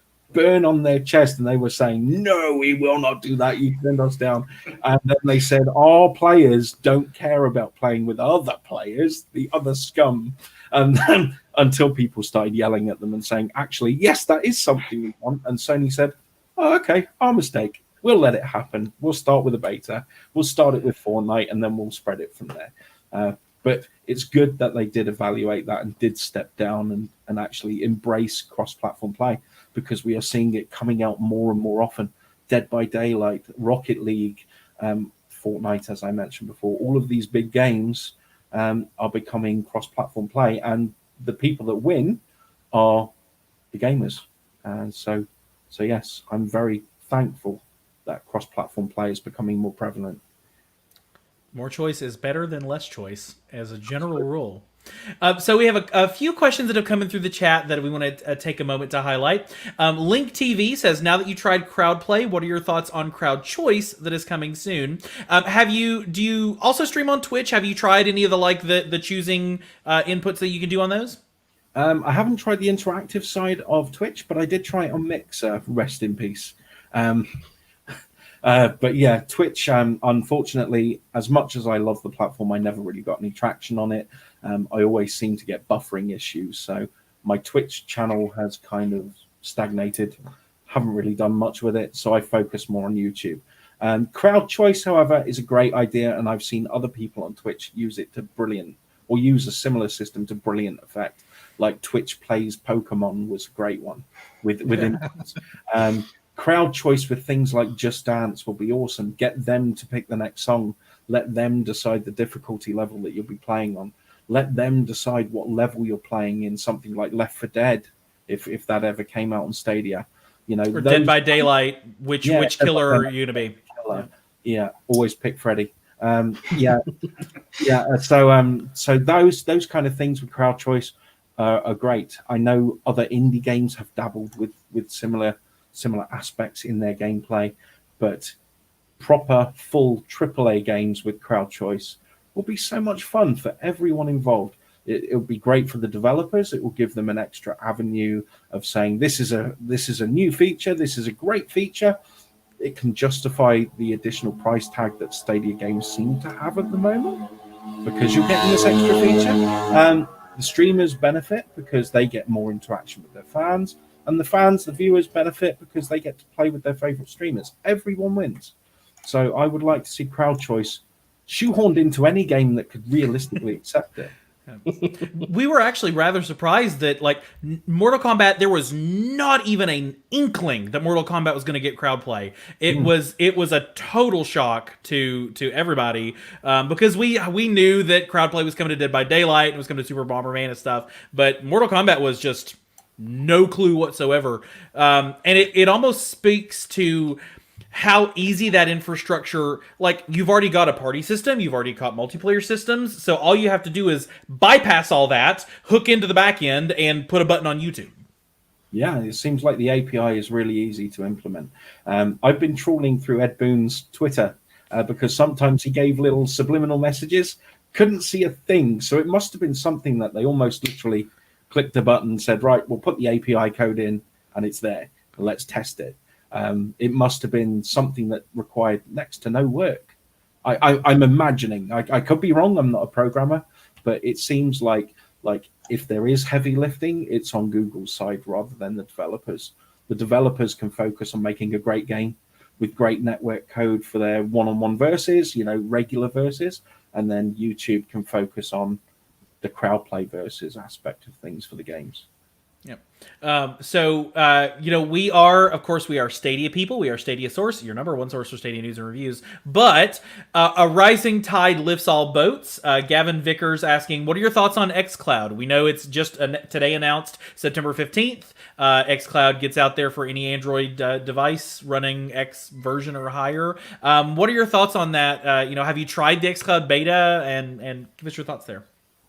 Speaker 2: on their chest, and they were saying, "No, we will not do that. You turned us down." And then they said, "Our players don't care about playing with other players, the other scum." And then until people started yelling at them and saying, "Actually, yes, that is something we want." And Sony said, "Oh, okay, our mistake. We'll let it happen. We'll start with a beta. We'll start it with Fortnite, and then we'll spread it from there." But it's good that they did evaluate that and did step down and actually embrace cross-platform play, because we are seeing it coming out more and more often. Dead by Daylight, Rocket League, Fortnite, as I mentioned before, all of these big games are becoming cross-platform play, and the people that win are the gamers. And so yes, I'm very thankful that cross-platform play is becoming more prevalent.
Speaker 1: More choice is better than less choice, as a general rule. So we have a few questions that have come in through the chat that we want to take a moment to highlight. Link TV says, now that you tried crowd play, what are your thoughts on crowd choice that is coming soon? Do you also stream on Twitch? Have you tried any of the choosing inputs that you can do on those?
Speaker 2: I haven't tried the interactive side of Twitch, but I did try it on Mixer. Rest in peace. But yeah, Twitch, unfortunately, as much as I love the platform, I never really got any traction on it. I always seem to get buffering issues. So my Twitch channel has kind of stagnated. Haven't really done much with it. So I focus more on YouTube. Crowd choice, however, is a great idea. And I've seen other people on Twitch use it to brilliant, or use a similar system to brilliant effect. Like Twitch Plays Pokemon was a great one with inputs. Crowd choice with things like Just Dance will be awesome. Get them to pick the next song. Let them decide the difficulty level that you'll be playing on. Let them decide what level you're playing in something like Left 4 Dead, if that ever came out on Stadia. You know,
Speaker 1: or Dead by Daylight, which killer are you going to be?
Speaker 2: Yeah, always pick Freddy. Yeah. So those kind of things with crowd choice are great. I know other indie games have dabbled with similar aspects in their gameplay, but proper full AAA games with crowd choice will be so much fun for everyone involved. It'll be great for the developers. It will give them an extra avenue of saying, this is a new feature, this is a great feature. It can justify the additional price tag that Stadia games seem to have at the moment, because you're getting this extra feature. The streamers benefit because they get more interaction with their fans, and the viewers benefit because they get to play with their favorite streamers. Everyone wins. So I would like to see crowd choice shoehorned into any game that could realistically accept it.
Speaker 1: We were actually rather surprised that, like, Mortal Kombat, there was not even an inkling that Mortal Kombat was going to get crowd play. It was a total shock to everybody, because we knew that crowd play was coming to Dead by Daylight and was coming to Super Bomberman and stuff, but Mortal Kombat was just no clue whatsoever. And it almost speaks to how easy that infrastructure, like, you've already got a party system, you've already got multiplayer systems, so all you have to do is bypass all that, hook into the back end, and put a button on YouTube.
Speaker 2: Yeah, it seems like the API is really easy to implement. I've been trawling through Ed Boon's Twitter because sometimes he gave little subliminal messages, couldn't see a thing, so it must have been something that they almost literally clicked a button and said, right, we'll put the API code in and it's there, let's test it. It must have been something that required next to no work. I'm imagining. I could be wrong. I'm not a programmer, but it seems like if there is heavy lifting, it's on Google's side rather than the developers. The developers can focus on making a great game with great network code for their one-on-one verses, regular verses, and then YouTube can focus on the crowd play versus aspect of things for the games.
Speaker 1: Yep. We are Stadia people. We are Stadia Source, your number one source for Stadia news and reviews. But a rising tide lifts all boats. Gavin Vickers asking, what are your thoughts on xCloud? We know it's just today announced September 15th. xCloud gets out there for any Android device running X version or higher. What are your thoughts on that? Have you tried the xCloud beta, and give us your thoughts there?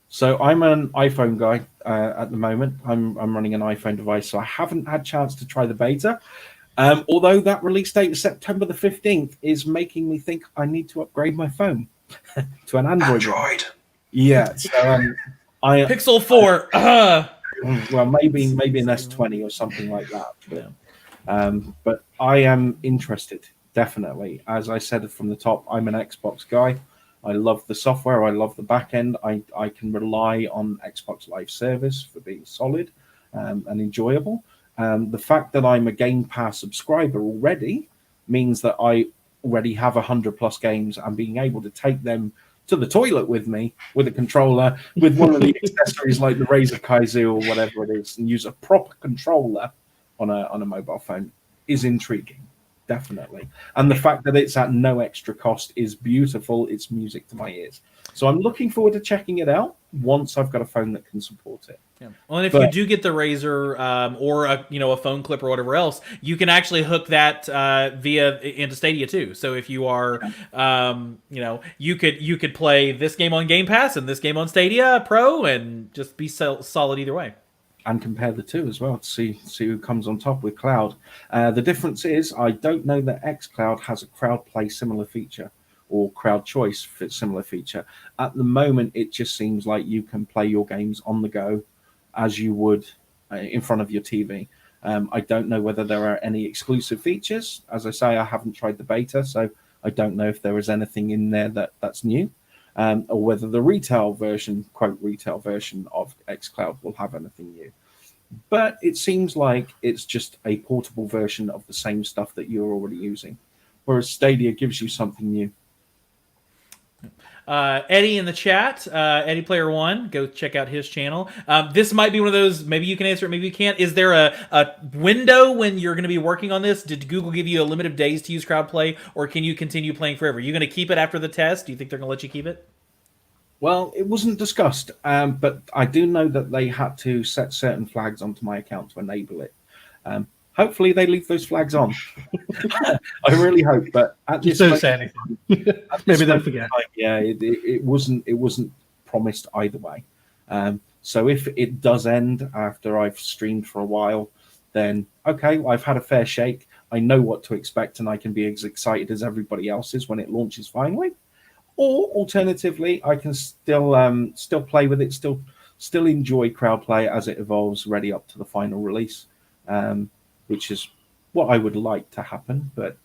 Speaker 2: So I'm an iPhone guy at the moment. I'm running an iPhone device, so I haven't had a chance to try the beta. Although that release date of September the 15th is making me think I need to upgrade my phone to an Android. Yeah. So
Speaker 1: Pixel 4.
Speaker 2: Well, maybe an S20 or something like that. But I am interested, definitely. As I said from the top, I'm an Xbox guy. I love the software. I love the back end. I can rely on Xbox Live Service for being solid and enjoyable. The fact that I'm a Game Pass subscriber already means that I already have 100+ games, and being able to take them to the toilet with me with a controller, with one of the accessories like the Razer Kaizu or whatever it is, and use a proper controller on a mobile phone is intriguing, definitely. And the fact that it's at no extra cost is beautiful. It's music to my ears. So I'm looking forward to checking it out once I've got a phone that can support it.
Speaker 1: Yeah. Well, and if you do get the Razer or a phone clip or whatever else, you can actually hook that via into Stadia too. So if you are, you could play this game on Game Pass and this game on Stadia Pro, and just be solid either way.
Speaker 2: And compare the two as well to see who comes on top with cloud. The difference is I don't know that xCloud has a crowd play similar feature or crowd choice similar feature. At the moment, it just seems like you can play your games on the go as you would in front of your TV. I don't know whether there are any exclusive features. As I say, I haven't tried the beta, so I don't know if there is anything in there that's new. Or whether the retail version, quote, retail version of xCloud will have anything new. But it seems like it's just a portable version of the same stuff that you're already using, whereas Stadia gives you something new.
Speaker 1: Eddie in the chat, Eddie Player One, go check out his channel. This might be one of those, maybe you can answer it, maybe you can't. Is there a window when you're going to be working on this? Did Google give you a limit of days to use CrowdPlay, or can you continue playing forever? Are you going to keep it after the test? Do you think they're going to let you keep it?
Speaker 2: Well, it wasn't discussed, but I do know that they had to set certain flags onto my account to enable it. Hopefully, they leave those flags on. I really hope, but at this
Speaker 3: don't say anything. Maybe they'll forget.
Speaker 2: Yeah, it wasn't promised either way. So if it does end after I've streamed for a while, then okay, I've had a fair shake. I know what to expect, and I can be as excited as everybody else is when it launches finally. Or alternatively, I can still play with it, still enjoy CrowdPlay as it evolves, ready up to the final release, which is what I would like to happen. But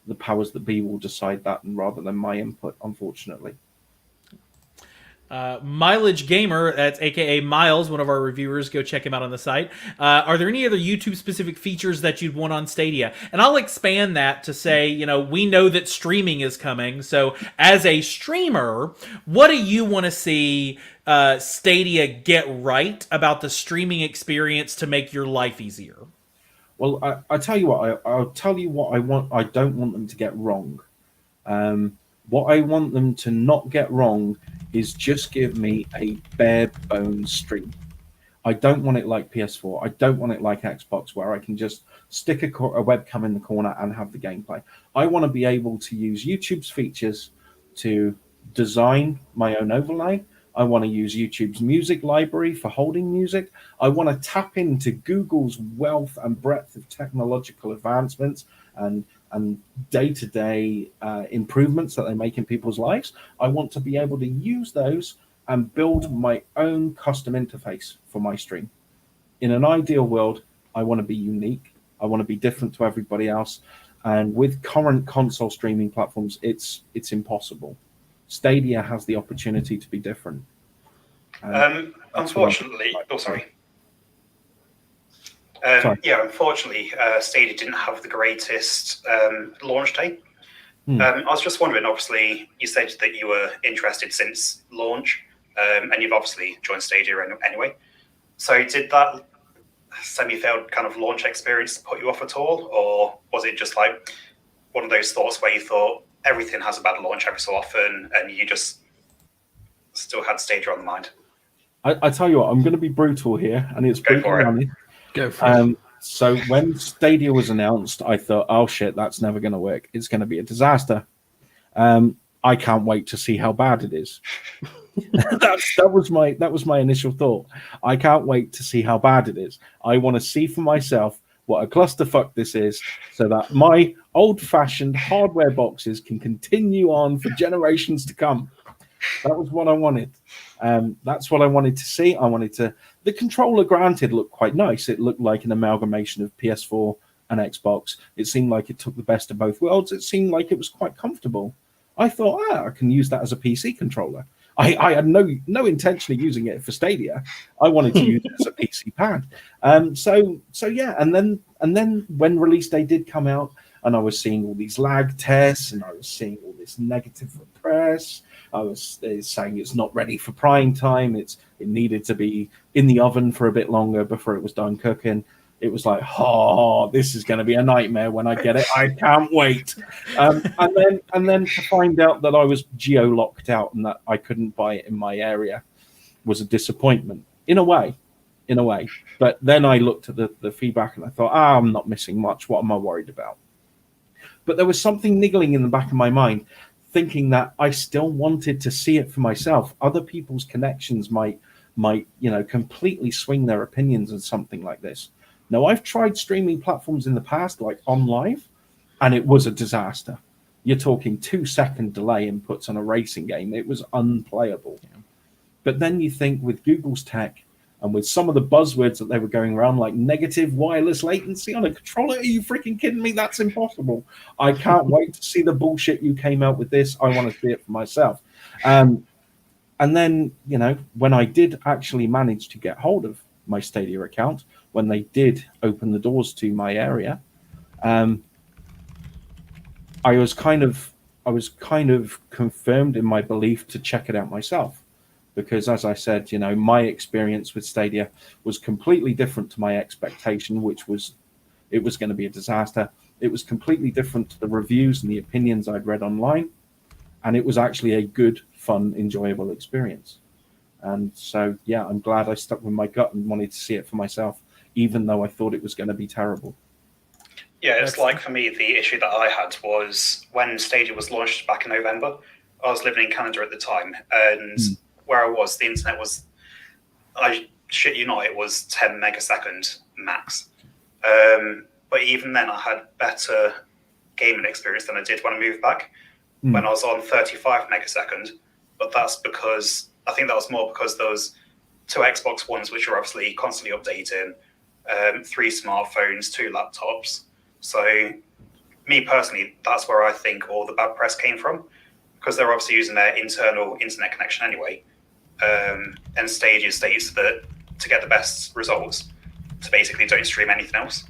Speaker 2: the powers that be will decide that, and rather than my input, unfortunately.
Speaker 1: Mileage Gamer, that's aka Miles, one of our reviewers. Go check him out on the site. Are there any other YouTube specific features that you'd want on Stadia? And I'll expand that to say, we know that streaming is coming. So as a streamer, what do you want to see Stadia get right about the streaming experience to make your life easier?
Speaker 2: Well, I tell you what, I'll tell you what I want. I don't want them to get wrong. What I want them to not get wrong is just give me a bare bones stream. I don't want it like PS4. I don't want it like Xbox, where I can just stick a webcam in the corner and have the gameplay. I want to be able to use YouTube's features to design my own overlay. I want to use YouTube's music library for holding music. I want to tap into Google's wealth and breadth of technological advancements and day-to-day improvements that they make in people's lives. I want to be able to use those and build my own custom interface for my stream. In an ideal world, I want to be unique. I want to be different to everybody else. And with current console streaming platforms, it's impossible. Stadia has the opportunity to be different.
Speaker 4: Unfortunately, unfortunately, Stadia didn't have the greatest launch date. I was just wondering, obviously, you said that you were interested since launch, and you've obviously joined Stadia anyway. So did that semi-failed kind of launch experience put you off at all? Or was it just like one of those thoughts where you thought everything has a bad launch every so often, and you just still had Stadia on the mind?
Speaker 2: I tell you what, I'm going to be brutal here, and it's
Speaker 4: Go for it.
Speaker 3: Go for it.
Speaker 2: So when Stadia was announced, I thought, oh shit, that's never going to work. It's going to be a disaster. I can't wait to see how bad it is. that was my initial thought. I can't wait to see how bad it is. I want to see for myself what a clusterfuck this is, so that my old-fashioned hardware boxes can continue on for generations to come. That was what I wanted. That's what I wanted to see. The controller, granted, looked quite nice. It looked like an amalgamation of PS4 and Xbox. It seemed like it took the best of both worlds. It seemed like it was quite comfortable. I thought, I can use that as a PC controller. I had no intention of using it for Stadia. I wanted to use it as a PC pad. So yeah, and then when release day did come out, and I was seeing all these lag tests, and I was seeing all this negative press, I was saying it's not ready for prime time. It needed to be in the oven for a bit longer before it was done cooking. It was like, oh, this is going to be a nightmare when I get it. I can't wait. And then to find out that I was geo-locked out and that I couldn't buy it in my area was a disappointment in a way. But then I looked at the feedback and I thought, I'm not missing much. What am I worried about? But there was something niggling in the back of my mind, thinking that I still wanted to see it for myself. Other people's connections might completely swing their opinions on something like this. Now, I've tried streaming platforms in the past, like OnLive, and it was a disaster. You're talking 2-second delay inputs on a racing game. It was unplayable. Yeah. But then you think with Google's tech and with some of the buzzwords that they were going around, like negative wireless latency on a controller, are you freaking kidding me? That's impossible. I can't wait to see the bullshit you came out with this. I want to see it for myself. And then, when I did actually manage to get hold of my Stadia account, when they did open the doors to my area, I was kind of confirmed in my belief to check it out myself, because as I said, my experience with Stadia was completely different to my expectation, which was it was going to be a disaster. It was completely different to the reviews and the opinions I'd read online, and it was actually a good, fun, enjoyable experience. And so, yeah, I'm glad I stuck with my gut and wanted to see it for myself, even though I thought it was going to be terrible.
Speaker 4: Yeah, it's like for me, the issue that I had was when Stadia was launched back in November. I was living in Canada at the time, and where I was, the internet was, I shit you not, it was 10 megasecond max. But even then, I had better gaming experience than I did when I moved back, when I was on 35 megasecond. But that's because, I think that was more because those 2 Xbox Ones, which are obviously constantly updating, 3 smartphones, 2 laptops. So me personally, that's where I think all the bad press came from, because they're obviously using their internal internet connection anyway. And Stadia states that to get the best results, to basically don't stream anything else.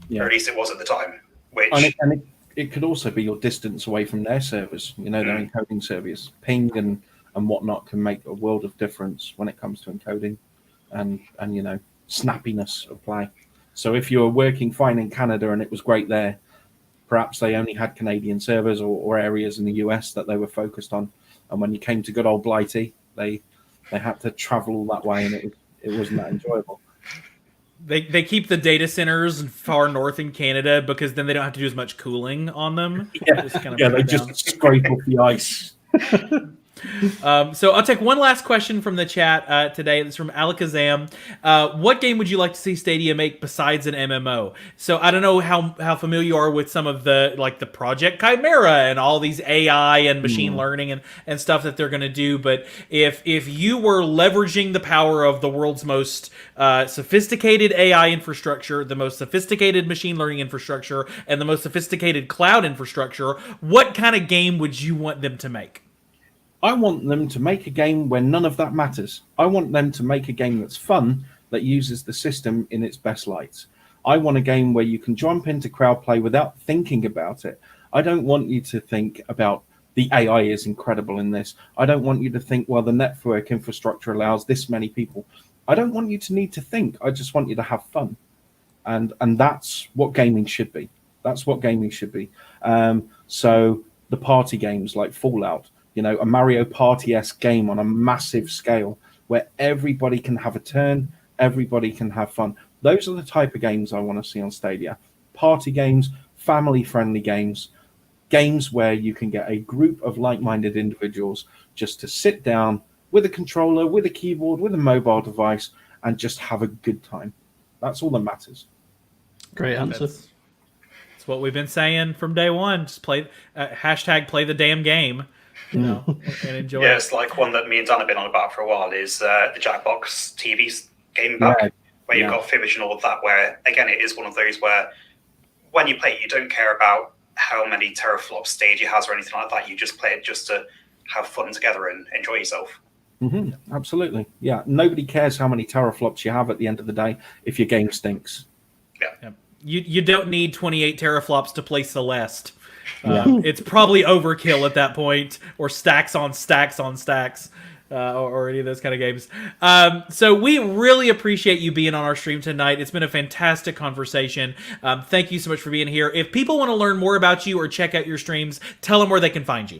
Speaker 4: Yeah. Or at least it was at the time. Which
Speaker 2: and it could also be your distance away from their servers. Their encoding servers, ping and whatnot can make a world of difference when it comes to encoding and snappiness of play. So if you were working fine in Canada and it was great there, perhaps they only had Canadian servers or areas in the US that they were focused on. And when you came to good old Blighty, they had to travel all that way, and it wasn't that enjoyable.
Speaker 1: They keep the data centers far north in Canada because then they don't have to do as much cooling on them.
Speaker 2: Yeah, they just scrape off the ice.
Speaker 1: So I'll take one last question from the chat today. It's from Alakazam. What game would you like to see Stadia make besides an MMO? So I don't know how familiar you are with some of the Project Chimera and all these AI and machine learning and stuff that they're going to do. But if you were leveraging the power of the world's most sophisticated AI infrastructure, the most sophisticated machine learning infrastructure, and the most sophisticated cloud infrastructure, what kind of game would you want them to make?
Speaker 2: I want them to make a game where none of that matters. I want them to make a game that's fun, that uses the system in its best lights. I want a game where you can jump into crowd play without thinking about it. I don't want you to think about the AI is incredible in this. I don't want you to think, well, the network infrastructure allows this many people. I don't want you to need to think. I just want you to have fun. And that's what gaming should be. That's what gaming should be. So the party games like Fallout, a Mario Party-esque game on a massive scale where everybody can have a turn, everybody can have fun. Those are the type of games I want to see on Stadia. Party games, family-friendly games, games where you can get a group of like-minded individuals just to sit down with a controller, with a keyboard, with a mobile device, and just have a good time. That's all that matters.
Speaker 3: Great answer.
Speaker 1: That's what we've been saying from day one. Just play #play the damn game. And enjoy it.
Speaker 4: It's like one that me and Dan have been on about for a while is the Jackbox TV game back, where you've got Fibbage and all of that, where, again, it is one of those where when you play it, you don't care about how many teraflops Stadia has or anything like that. You just play it just to have fun together and enjoy yourself.
Speaker 2: Mm-hmm. Absolutely. Yeah. Nobody cares how many teraflops you have at the end of the day if your game stinks.
Speaker 4: Yeah.
Speaker 1: You don't need 28 teraflops to play Celeste. It's probably overkill at that point, or stacks on stacks on stacks. Or any of those kind of games. So we really appreciate you being on our stream tonight. It's been a fantastic conversation. Thank you so much for being here. If people want to learn more about you or check out your streams, tell them where they can find you.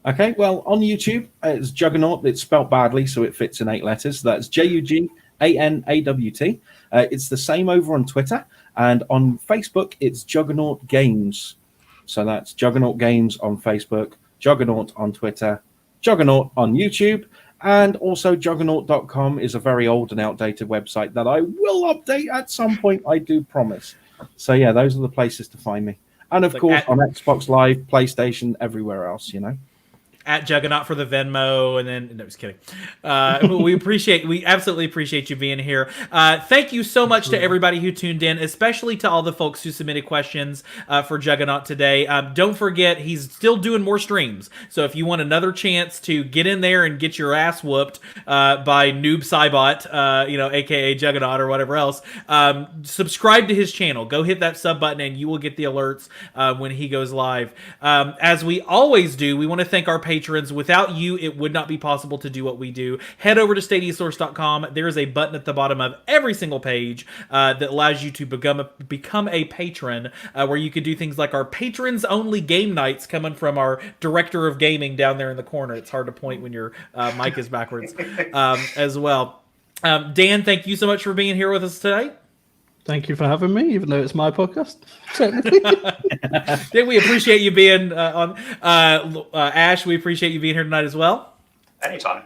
Speaker 2: Okay, well, on YouTube, it's Juganawt. It's spelled badly, so it fits in 8 letters. That's Juganawt. It's the same over on Twitter. And on Facebook, it's Juganawt Games. So that's Juganawt Games on Facebook, Juganawt on Twitter, Juganawt on YouTube. And also Juganawt.com is a very old and outdated website that I will update at some point, I do promise. So yeah, those are the places to find me. And of course on Xbox Live, PlayStation, everywhere else, you know.
Speaker 1: At Juganawt for the Venmo, and then no, just kidding. We absolutely appreciate you being here. Thank you so much to everybody who tuned in, especially to all the folks who submitted questions for Juganawt today. Don't forget, he's still doing more streams, so if you want another chance to get in there and get your ass whooped by Noob Cybot, aka Juganawt or whatever else, subscribe to his channel. Go hit that sub button, and you will get the alerts when he goes live. As we always do, we want to thank our patrons. Without you, it would not be possible to do what we do. Head over to stadiasource.com. There is a button at the bottom of every single page that allows you to become a patron, where you can do things like our patrons only game nights coming from our director of gaming down there in the corner. It's hard to point when your mic is backwards as well. Dan, thank you so much for being here with us today.
Speaker 3: Thank you for having me, even though it's my podcast, technically.
Speaker 1: Then we appreciate you being on. Ash, we appreciate you being here tonight as well.
Speaker 4: Anytime.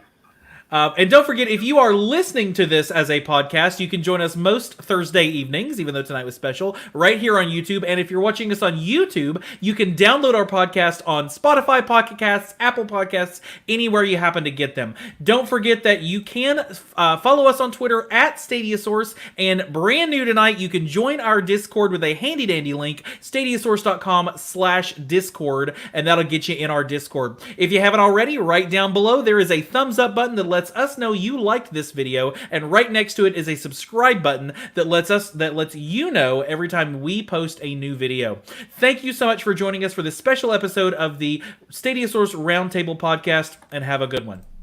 Speaker 1: And don't forget, if you are listening to this as a podcast, you can join us most Thursday evenings, even though tonight was special, right here on YouTube. And if you're watching us on YouTube, you can download our podcast on Spotify, Pocket Casts, Apple Podcasts, anywhere you happen to get them. Don't forget that you can follow us on Twitter at Stadia Source. And brand new tonight, you can join our Discord with a handy-dandy link, stadiasource.com/Discord, and that'll get you in our Discord. If you haven't already, right down below, there is a thumbs up button that lets us know you liked this video, and right next to it is a subscribe button that lets you know every time we post a new video. Thank you so much for joining us for this special episode of the Stadia Source Round Table podcast, and have a good one.